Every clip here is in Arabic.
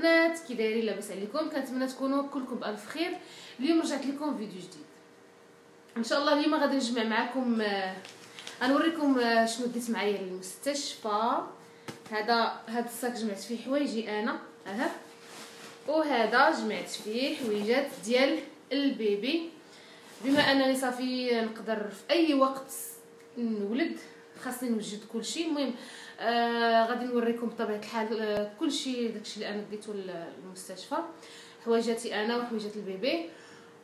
البنات، كي دايرين؟ لاباس عليكم؟ كنتمنى تكونوا كلكم بالف خير. اليوم رجعت لكم فيديو جديد ان شاء الله. اليوم غادي نجمع معكم غنوريكم شنو ديت معايا للمستشفى. هذا الصاك جمعت فيه حوايجي انا، وهذا جمعت فيه حويجات ديال البيبي، بما انني صافي نقدر في اي وقت نولد خاصني نوجد كلشي. المهم غادي نوريكم بطبيعه الحال كلشي داكشي اللي انا ديتو للمستشفى، حوايجاتي انا وحوايجات البيبي.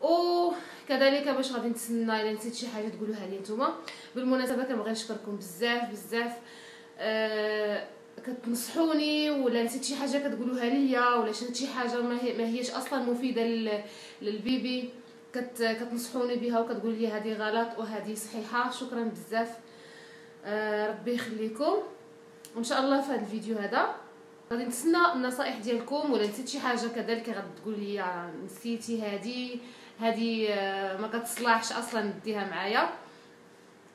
وكذلك باش غادي نتسنى الا نسيت شي حاجه تقولوها لي نتوما. بالمناسبه كنبغي نشكركم بزاف كتنصحوني، ولا نسيت شي حاجه كتقولوها ليا، ولا شريت شي حاجه ما هيش اصلا مفيده للبيبي كتنصحوني بها وكتقولوا لي هذه غلط وهذه صحيحه. شكرا بزاف، ربي يخليكم. وان شاء الله في هذا الفيديو هذا غادي نتسنى النصائح ديالكم، ولا نسيت شي حاجه كذلك غادي تقول لي نسيتي هذه ما كتصلحش اصلا ديها معايا.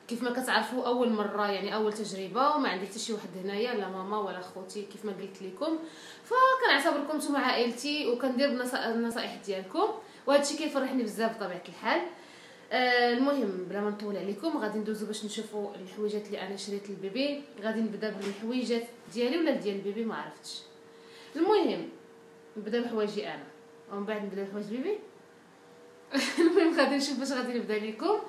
كيف ما كتعرفوا اول مره يعني اول تجربه، وما عندي حتى شي واحد هنايا لا ماما ولا خوتي كيف ما قلت لكم، فكنعتبركم نتوما عائلتي وكندير النصائح ديالكم، وهذا الشيء كيفرحني بزاف بطبيعه الحال. المهم بلا ما نطول عليكم غادي ندوزو باش نشوفوا الحويجات اللي انا شريت للبيبي. غادي نبدا بالحويجات ديالي ولا ديال البيبي ما عرفتش. المهم نبدا بحوايجي انا ومن بعد نبدا بحوايج البيبي. المهم غادي نشوف باش غادي نبدا لكم،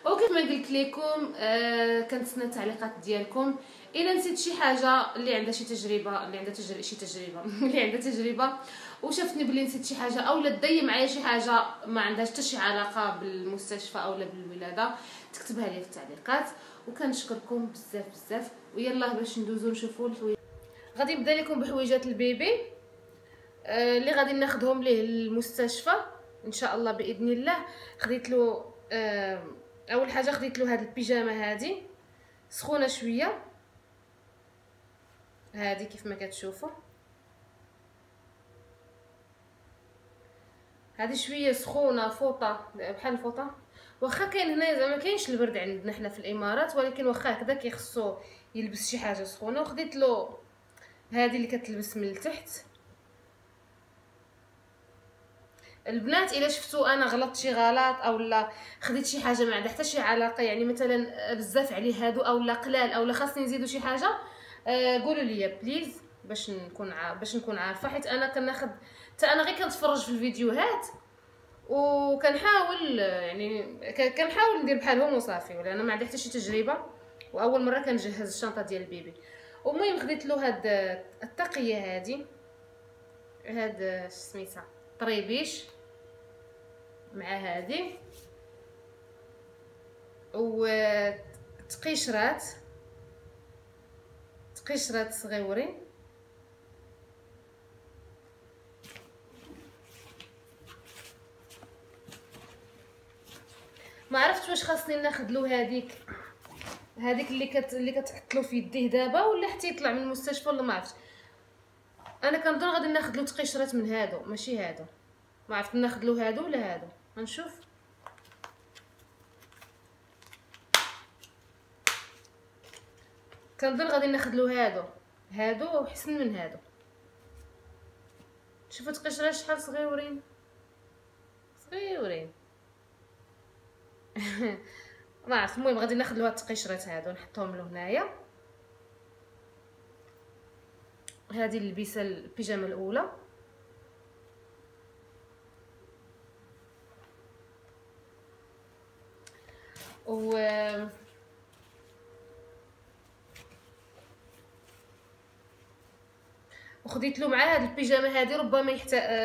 وكيف ما قلت لكم كنتسنى التعليقات ديالكم. الا نسيت شي حاجه اللي عندها شي تجربه اللي عندها تجربه وشافتني بلي نسيت شي حاجه اولا تضيع معايا شي حاجه ما عندهاش حتى شي علاقه بالمستشفى اولا بالولاده، تكتبها لي في التعليقات. وكنشكركم بزاف. ويلا باش ندوزو نشوفوا الحوايج. غادي نبدا لكم بحويجات البيبي اللي غادي ناخذهم ليه للمستشفى ان شاء الله باذن الله. خديت له اول حاجه خديت له هاد البيجامه هادي سخونه شويه، هادي كيف ما كتشوفوا هادي شويه سخونه فوطه بحال الفوطه. واخا كاين هنايا زعما كاينش البرد عندنا حنا في الامارات، ولكن واخا هكذا كيخصو يلبس شي حاجه سخونه. وخديت له هادي اللي كتلبس من التحت. البنات الا شفتوا انا غلطت شي غلط اولا خديت شي حاجه ما عندها حتى شي علاقه، يعني مثلا بزاف عليه هادو اولا قلال اولا خاصني نزيدو شي حاجه، قولوا لي بليز باش نكون عارفه. حيت انا كناخذ حتى انا غير كنتفرج في الفيديوهات وكنحاول يعني كنحاول ندير بحالهم وصافي، ولا انا ما عندي حتى شي تجربه واول مره كنجهز الشنطه ديال البيبي. المهم خديت له هاد التقيه هادي، هاد سميتها طريبيش مع هادي، و تقيشرات صغيورين. ما عرفتش واش خاصني ناخذ له هذيك اللي كتحط له في يديه دابا ولا حتى يطلع من المستشفى ولا ما عرفتش. انا كنظن غادي ناخذ له تقيشرات من هادو ماشي هادو، ما عرفت ناخذ له هادو ولا هادو، غنشوف. كنظن غادي ناخذ له هادو احسن من هادو. شوفوا تقشرات شحال صغيورين ما عرفت. المهم غادي ناخذ له هاد التقشرات هادو نحطهم له هنايا. هذه اللبسه البيجامه الاولى، وخديت له مع هاد البيجامه هذه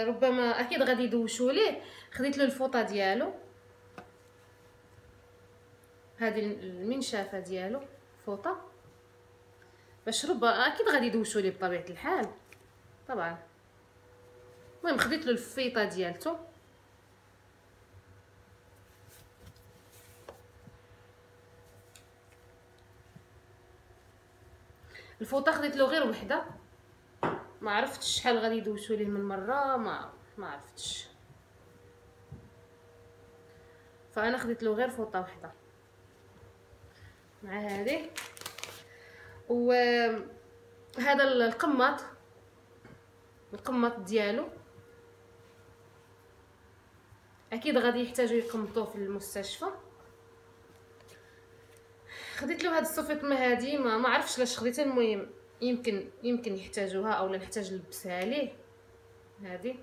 ربما اكيد غادي يدوشوا ليه. خديت له الفوطه ديالو، هذه المنشافه ديالو فوطه باش ربما اكيد غادي يدوشوا ليه بطبيعه الحال طبعا. المهم خديت له الفيطه ديالته، الفوطه خديت له غير وحده، ما عرفتش شحال غادي يدوشوا ليه من مره، ما عرفتش، فانا خديت له غير فوطه وحده مع هذه. وهذا القماط القماط ديالو. اكيد غادي يحتاجوا يقمطوه في المستشفى. خديت له هاد الصفيطمه هادي، ما عرفتش لاش خديتها، المهم يمكن يحتاجوها اولا نحتاج نلبسها ليه. هادي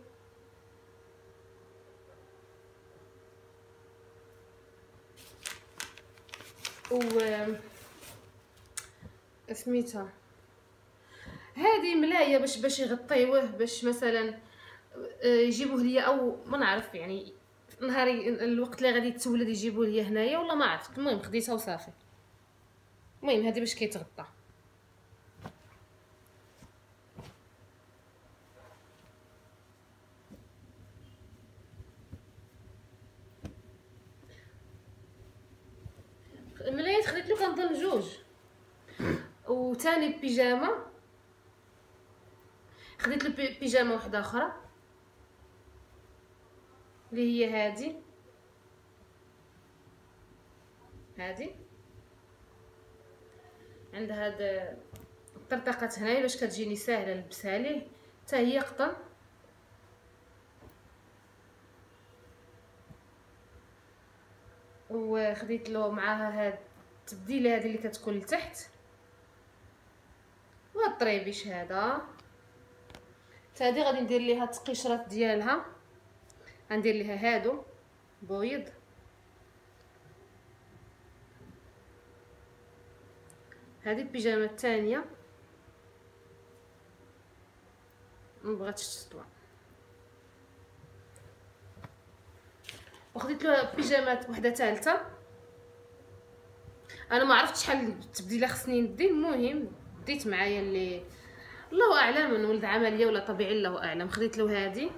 و سميتها هادي ملايه باش يغطيوه، باش مثلا يجيبوه ليا او ما نعرف يعني نهاري الوقت اللي غادي يتولد يجيبوه ليا هنايا ولا ما عرفت. المهم خديتها وصافي. المهم هادي باش كيتغطى. الملايات خديت له كنظن جوج، وثاني بيجامه خديت له بيجامه واحده اخرى اللي هي هادي عندها هاد الطرطقات هنايا باش كتجيني ساهله نلبسها ليه، حتى هي قطن. وخديت له معاها هاد التبديله هذه اللي كتكون لتحت، وهاد الطريبيش هذا حتى هادي غادي ندير ليها التقشرات ديالها، غندير ليها هادو بويض. هذه البيجامه الثانيه مبغاتش تطلع. وخديت له بيجامات وحده ثالثه، انا ما عرفتش شحال التبديله خصني ندي. المهم ديت معايا اللي الله اعلم من ولد عمليه ولا طبيعي الله اعلم. خديت له هذه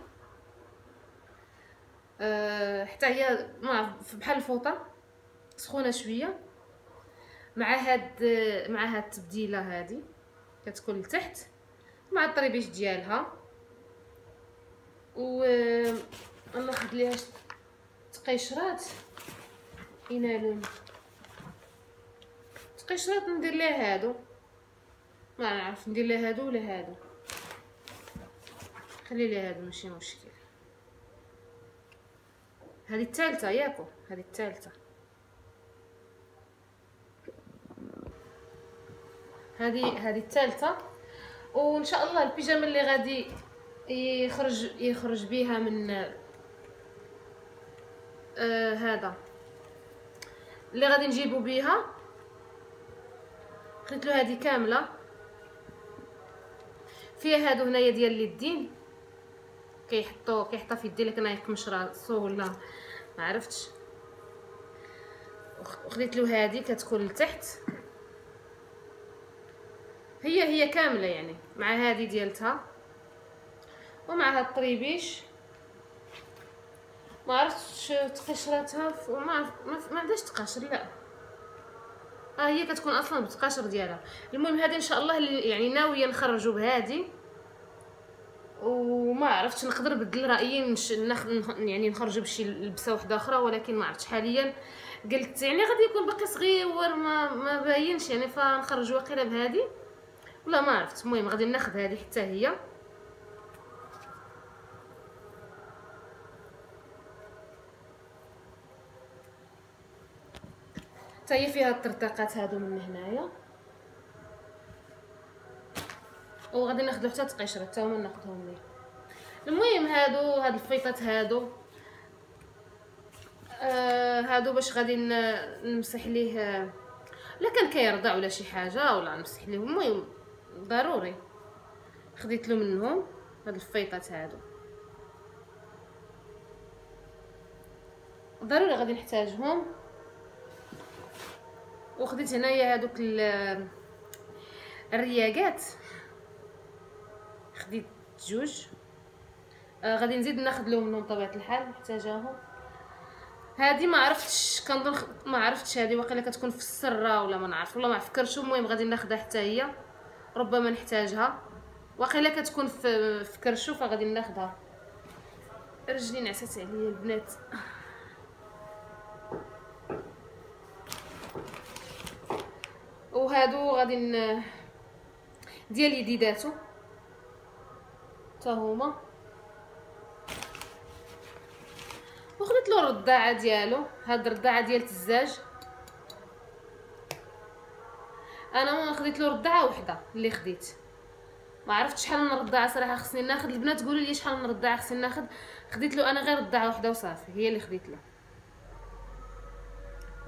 حتى هي بحال الفوطه سخونه شويه، مع هاد التبديله هذه كتكون لتحت مع الطريبيش ديالها. و ناخذ ليها تقيشرات ينالون تقيشرات، ندير ليها هادو، ما نعرف ندير ليها هادو ولا هادو، خلي ليها هادو ماشي مشكل. هذه الثالثه ياكو، هذه الثالثه، هذه الثالثه. وان شاء الله البيجامه اللي غادي يخرج بيها من هذا اللي غادي نجيبو بيها. خديت له هذه كامله فيها هادو هنايا ديال اليدين، كيحطها في يدي، لكن هاي قمشره ولا ما عرفتش. وخديت له هذه كتكون لتحت، هي كامله يعني، مع هذه ديالتها ومع هاد الطريبيش. ما عرفتش تقشراتها ما عندهاش تقاشر، لا هي كتكون اصلا بالتقاشر ديالها. المهم هذه ان شاء الله اللي يعني ناويه نخرجوا بهذه، وما عرفتش نقدر نبدل رايي يعني نخرجوا بشي لبسه واحده اخرى، ولكن ما عرفتش حاليا. قلت يعني غادي يكون باقي صغير ما باينش يعني، فنخرجوا واقيلا بهذه ولا ما عرفت. المهم غادي ناخذ هذه حتى هي. حتى هي فيها الطرطقات هادو من هنايا، وغادي ناخذ حتى تقشره حتى هما ناخذهم ليه. المهم هاد الفيطات هادو باش غادي نمسح ليه، لا كان كيرضع ولا شي حاجه ولا نمسح ليه. المهم ضروري خديت له منهم هاد الفيطات هادو، ضروري غادي نحتاجهم. وخديت هنايا هادوك الرياقات، خديت جوج. غادي نزيد ناخذ لهم منهم طبيعه الحال نحتاجاهم. هذه ما عرفتش، كنظن ما عرفتش هذه واقيلا كتكون في السره ولا ما نعرف ولا ما فكرتش. المهم غادي ناخذها حتى هي، ربما نحتاجها. واقيلا كتكون في كرشو، فغادي ناخذها. رجلي نعسات عليا البنات. وهادو غادي ديال يديداتو حتى هما. وخديت له الرضاعه ديالو، هاد الرضاعه ديال التزاج. انا ما خديت له رضاعه وحده اللي خديت، ما عرفتش شحال من رضاعه صراحه خصني ناخذ. البنات قولوا لي شحال من رضاعه خصني ناخذ. خديت له انا غير رضاعه وحده وصافي، هي اللي خديت له،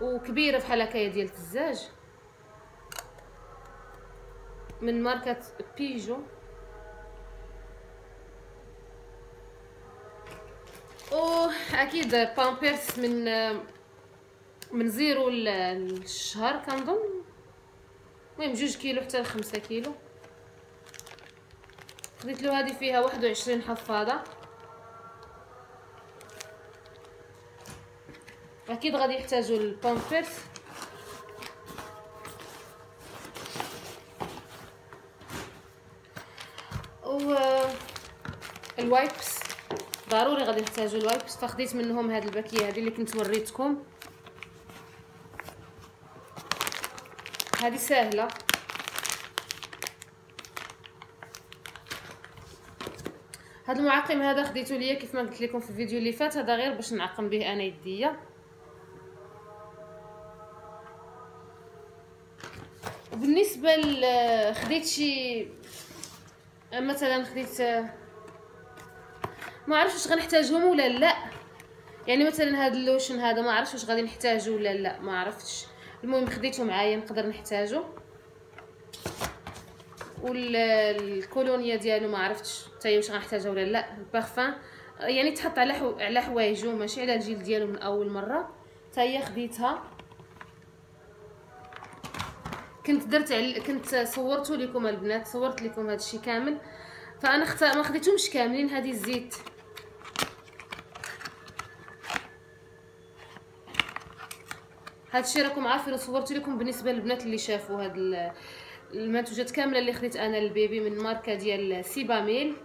وكبيره بحال هكايا ديال التزاج من ماركه بيجو. اكيد بامبرس من 0 للشهر كنظن، المهم 2 كيلو حتى ل 5 كيلو. خديت له هذه فيها 21 حفاضه. اكيد غادي يحتاجوا البامبرس. و الوايبس ضروري غادي نحتاجوا الوايبس، فخديت منهم هاد الباكيه هذه اللي كنت وريتكم. هذه سهله. هاد المعقم هذا خديته ليا كيف ما قلت لكم في الفيديو اللي فات، هذا غير باش نعقم به انا يديا. وبالنسبه خديت شي مثلا، خديت ما عرفتش واش غنحتاجهم ولا لا. يعني مثلا هذا اللوشن هذا ما عرفتش واش غادي نحتاجه ولا لا، ما عرفتش. المهم خديته معايا نقدر نحتاجه. والكولونيا ديالو ما عرفتش حتى هي واش غنحتاجها ولا لا. البارفان يعني تحط على حوايجو ماشي على الجلد ديالو من اول مره، حتى هي خديتها. كنت صورته لكم البنات، صورت لكم هذا الشيء كامل، فانا ما خديتهمش كاملين. هذه الزيت هذا الشيء راكم عارفين، صورت لكم بالنسبه للبنات اللي شافوا هاد المنتوجات كامله اللي خديت انا للبيبي من ماركه ديال سيباميل.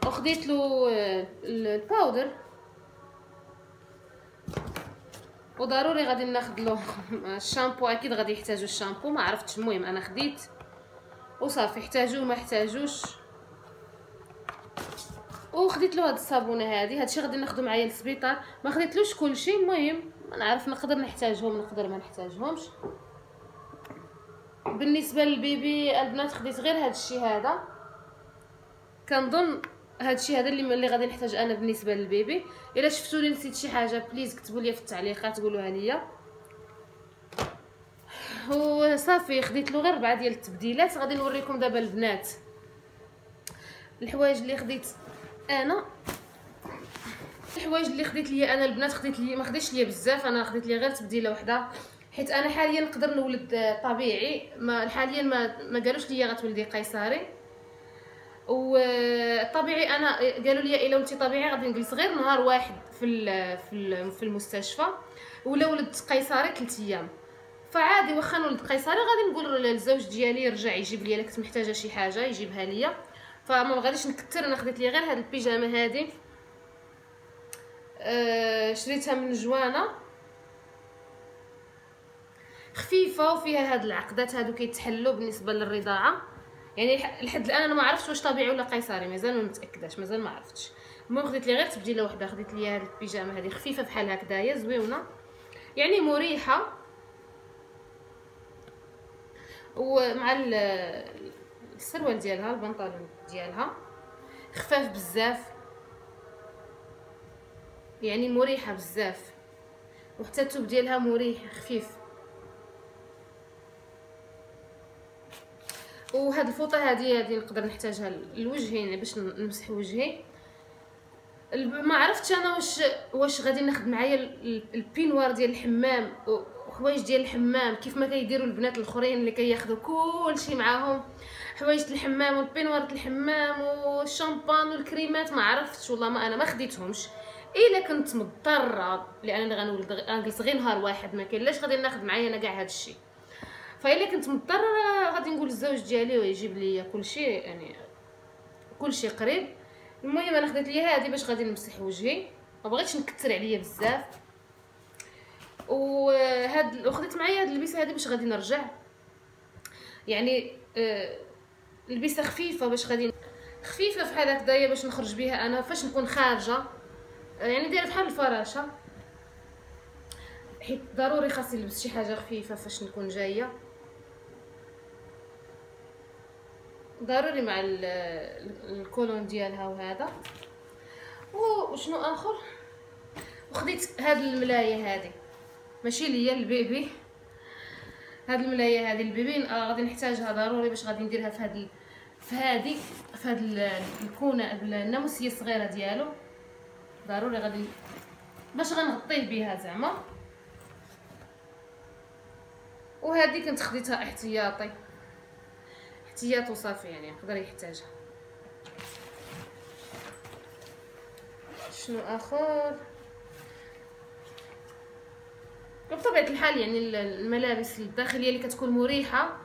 وخديت له الباودر، وضروري غادي ناخذ له الشامبو. اكيد غادي يحتاجوا الشامبو، ما عرفتش. المهم انا خديت وصافي، احتاجوه ما احتاجوش. وخديت له هاد الصابونه هذه. هادشي غادي ناخذه معايا للسبيطار. ما خديتلوش كلشي، المهم ما نعرف نقدر نحتاجهم نقدر ما نحتاجهمش. بالنسبه للبيبي البنات خديت غير هاد الشيء هذا. كنظن هاد الشيء هذا اللي غادي نحتاج انا بالنسبه للبيبي. الا شفتوا لي نسيت شي حاجه بليز كتبوا لي في التعليقات قولوها ليا. وصافي خديت له غير 4 ديال التبديلات. غادي نوريكم دابا البنات الحوايج اللي خديت انا. الحوايج اللي خديت ليا انا البنات، خديت لي ما خديتش ليا بزاف، انا خديت لي غير تبديله وحده، حيت انا حاليا نقدر نولد طبيعي. حاليا ما قالوش ليا غتولدي قيصري. والطبيعي انا قالوا لي الا ولدتي طبيعي غادي نجلس غير نهار واحد في المستشفى، ولا ولدت قيصري 3 ايام. فعادي واخا نولد قيصري غادي نقول للزوج ديالي يرجع يجيب لي، الا كنت محتاجه شي حاجه يجيبها ليا. فما غاديش نكثر. انا خديت لي غير هاد البيجامه هذه، شريتها من جوانا، خفيفه وفيها هاد العقدات هادو كيتحلوا بالنسبه للرضاعه. يعني لحد الان انا ما عرفتش واش طبيعي ولا قيصري، مازال ما متاكداش، مازال ما عرفتش. المهم خديت لي غير تبديله وحده. خديت لي هاد البيجامه هذه خفيفه بحال هكذايا، زويونه يعني مريحه. ومع السروال ديالها البنطلون ديالها خفاف بزاف، يعني مريحه بزاف. وحتى الثوب ديالها مريح خفيف. وهاد الفوطه هذه نقدر نحتاجها للوجهين، يعني باش نمسح وجهي. ما عرفتش انا واش غادي ناخذ معايا البينوار ديال الحمام وحوايج ديال الحمام كيف ما كيديروا البنات الاخرين اللي كياخذوا كلشي معاهم، حوايج الحمام والبينوار الحمام والشامبان والكريمات. ما عرفتش والله، ما انا ما خديتهمش. الا كنت مضطره لانني غنولد غنجلس غير نهار واحد، ما كاين لاش غادي ناخذ معايا انا كاع هادشي. فالا كنت مضطره غادي نقول للزوج ديالي ويجيب لي كلشي، يعني كلشي قريب. المهم انا خديت لي هذه باش غادي نمسح وجهي، ما بغيتش نكثر عليا بزاف. وخديت معايا هاد اللبسه هذه باش غادي نرجع، يعني لبسه خفيفه باش غادي خفيفه بحال هكذايا باش نخرج بها انا فاش نكون خارجه، يعني دايره بحال الفراشه، حيت ضروري خاصني نلبس شي حاجه خفيفه فاش نكون جايه، ضروري مع الكولون ديالها وهذا. وشنو اخر، وخديت هاد الملايه هذه ماشي ليا البيبي، هاد الملايه هذه البيبي غادي نحتاجها ضروري باش غادي نديرها في هاد الكونه الناموسيه الصغيره ديالو، ضروري غادي باش غنغطيه بها زعما. وهذه كنت خديتها احتياطي وصافي، يعني يقدر يحتاجها. شنو اخر، بطبيعه الحال يعني الملابس الداخليه اللي كتكون مريحه،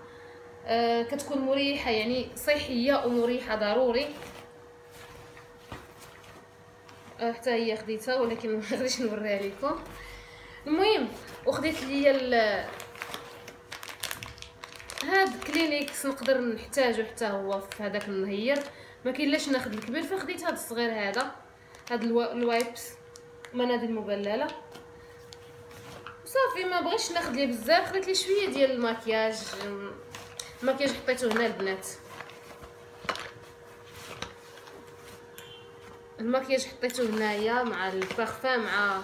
كتكون مريحه يعني صحيه ومريحه ضروري. حتى هي خديتها ولكن ما غاديش نوريها لكم. المهم وخديت ليا هاد كلينيكس نقدر نحتاجو حتى هو في هذاك النهير، ما كاين لاش ناخذ الكبير، فخديت هاد الصغير هاد الوايبس مناديل مبلله صافي. ما بغيتش ناخذ ليه بزاف، خديت لي شويه ديال الماكياج حطيته هنا البنات، الماكياج حطيته هنايا مع البارفان مع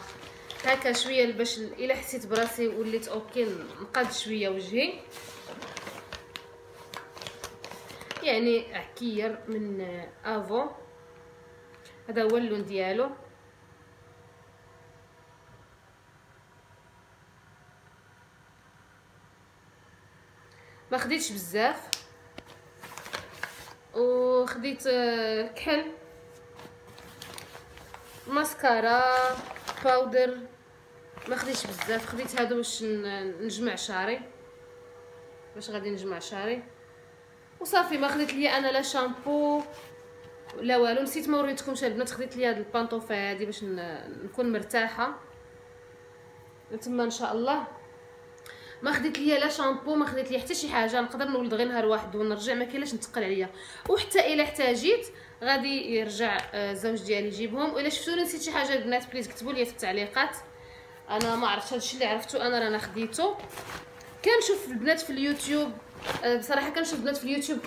هكا شويه باش الا حسيت براسي وليت اوكي نقاد شويه وجهي. يعني عكير من افو، هذا هو اللون ديالو. ما خديتش بزاف، وخديت كحل، ماسكارا، باودر، ما خديتش بزاف. خديت هادو باش نجمع شعري، باش غادي نجمع شعري وصافي. ما خديت ليا انا لا شامبو لا والو. نسيت ما وريتكمش البنات، خديت ليا هاد البانطوفه هادي باش نكون مرتاحه تما ان شاء الله. ما خديت ليا لا شامبو، ما خديت ليا حتى شي حاجه، نقدر نولد غير نهار واحد ونرجع، ما كاينلاش نتقل عليا. وحتى الا احتاجيت غادي يرجع الزوج ديالي يجيبهم. والا شفتوني نسيت شي حاجه البنات بليز كتبوا لي في التعليقات، انا ما عرفتش هادشي اللي عرفتو انا رانا خديته. كنشوف البنات في اليوتيوب، بصراحه كنشوف البنات في اليوتيوب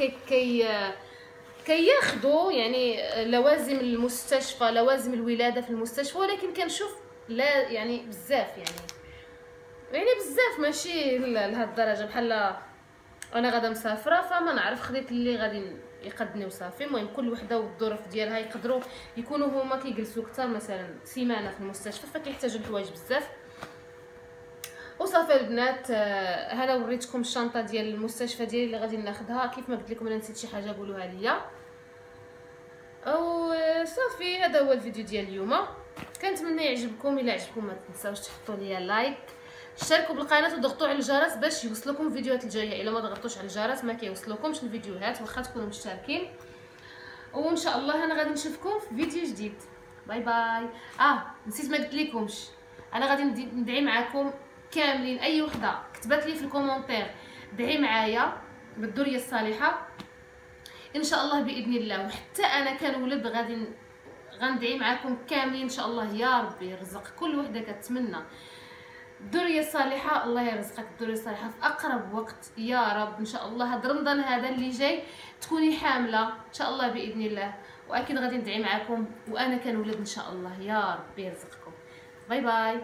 كياخذوا يعني لوازم المستشفى، لوازم الولاده في المستشفى، ولكن كنشوف لا يعني بزاف، يعني بزاف ماشي لهاد الدرجه. بحال انا غادا مسافره فما نعرف، خديت اللي غادي يقدني وصافي. المهم كل وحده والظروف ديالها، يقدروا يكونوا هما كيجلسوا اكثر مثلا سيمانه في المستشفى فكيحتاجوا الحوايج بزاف وصافي. البنات هذا وريتكم الشنطه ديال المستشفى ديالي اللي غادي ناخذها. كيف ما قلت لكم انا نسيت شي حاجه قولوها ليا. او صافي هذا هو الفيديو ديال اليوم، كنتمنى يعجبكم. الا عجبكم ما تنساوش تحطوا ليا لايك، اشتركوا بالقناه وضغطوا على الجرس باش يوصلكم الفيديوهات الجايه. الا ما ضغطتوش على الجرس ما كيوصلكمش الفيديوهات واخا تكونوا مشتركين. وان شاء الله انا غادي نشوفكم في فيديو جديد. باي باي. نسيت ما قلت لكمش، انا غادي ندعي معكم كاملين. اي وحده كتبت لي في الكومونتير دعي معايا بالذريه الصالحه ان شاء الله باذن الله، وحتى انا كنولد غندعي معكم كاملين ان شاء الله. يا ربي يرزق كل وحده كتمنى الذريه الصالحه، الله يرزقك الذريه الصالحه في اقرب وقت يا رب ان شاء الله. هاد رمضان هذا اللي جاي تكوني حامله ان شاء الله باذن الله، واكيد غادي ندعي معكم وانا كنولد ان شاء الله. يا ربي يرزقكم. باي باي.